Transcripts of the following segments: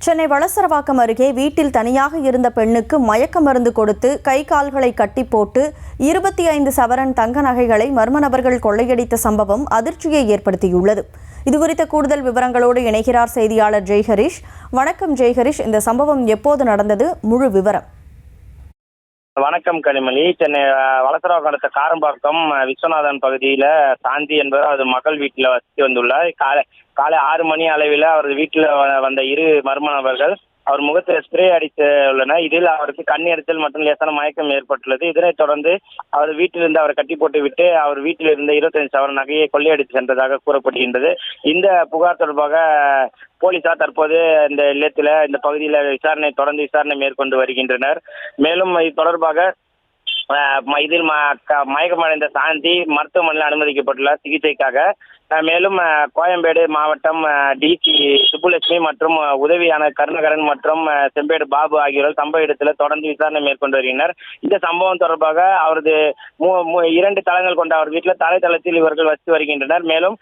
சென்னை வளசரவாக்கம் அருகே வீட்டில் தனியாக இருந்த பெண்ணுக்கு மயக்க மருந்து கொடுத்து கை கால்களை கட்டி போட்டு 25 சவரன் தங்க நகைகளை மர்ம நபர்கள் கொள்ளையடித்த சம்பவம் அதிர்ச்சியை ஏற்படுத்தியுள்ளது. இதுகுறித்த கூடுதல் விவரங்களோடு இணைகிறார் செய்தியாளர் ஜெய்ஹரிஷ். வணக்கம் ஜெய்ஹரிஷ், இந்த சம்பவம் எப்போது நடந்தது? முழு விவரம். வணக்கம் கனிமொழி. சென்னை வளசரவாக்கம் அடுத்த காரம்பாக்கம் விஸ்வநாதன் பகுதியில் சாந்தி என்பவர் அது மகள் வீட்டில் வசித்து வந்துள்ளார். காலை 6 மணி அளவில் அவரது வீட்டில் வந்த இரு மர்ம நபர்கள் அவர் முகத்தில் ஸ்ப்ரே அடித்து உள்ளனர். இதில் அவருக்கு கண் எரிச்சல் மற்றும் லேசான மயக்கம் ஏற்பட்டுள்ளது. இதனைத் தொடர்ந்து அவர் வீட்டிலிருந்து அவரை கட்டி போட்டு விட்டு அவர் வீட்டில் இருந்த 25 சவரன் நகையை கொள்ளையடித்து சென்றதாக கூறப்படுகின்றது. இந்த புகார் தொடர்பாக போலீசார் தற்போது இந்த இல்லத்தில் இந்த பகுதியில் தொடர்ந்து விசாரணை மேற்கொண்டு வருகின்றனர். மேலும் இது தொடர்பாக இதில் மயக்கமடைந்த சாந்தி மருத்துவமனையில் அனுமதிக்கப்பட்டுள்ளார் சிகிச்சைக்காக. மேலும் கோயம்பேடு மாவட்டம் டிசி சுப்புலட்சுமி மற்றும் உதவியான கருணகரன் மற்றும் செம்பேடு பாபு ஆகியோர் சம்பவ இடத்தில் தொடர்ந்து விசாரணை மேற்கொண்டு வருகின்றனர். இந்த சம்பவம் தொடர்பாக அவரது 2 தளங்கள் கொண்ட அவர் வீட்டில் தரைத்தளத்தில் இவர்கள் வசித்து வருகின்றனர். மேலும்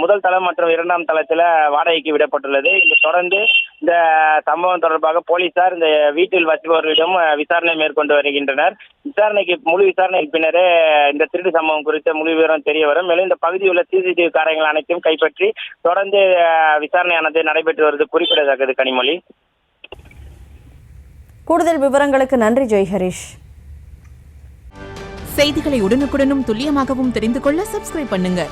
முதல் தளம் மற்றும் 2ஆம் தளத்தில் வாடகைக்கு விடப்பட்டுள்ளது. இது தொடர்ந்து இந்த சம்பவம் தொடர்பாக போலீசார் இந்த வீட்டில் வசிப்பவர்களிடம் விசாரணை மேற்கொண்டு வருகின்றனர். முழு விசாரணைக்கு பின்னரே இந்த திருட்டு சம்பவம் குறித்த முழு விவரம் தெரிய வரும். மேலும் இந்த பகுதியில் உள்ள சிசிடிவி காரங்கள் அனைத்தையும் கைப்பற்றி தொடர்ந்து விசாரணையானது நடைபெற்று வருவது குறிப்பிடத்தக்கது. கனிமொழி, கூடுதல் விவரங்களுக்கு நன்றி ஜெய்ஹரிஷ். செய்திகளை உடனுக்குடனும் துல்லியமாகவும் தெரிந்து கொள்ள சப்ஸ்கிரைப் பண்ணுங்க.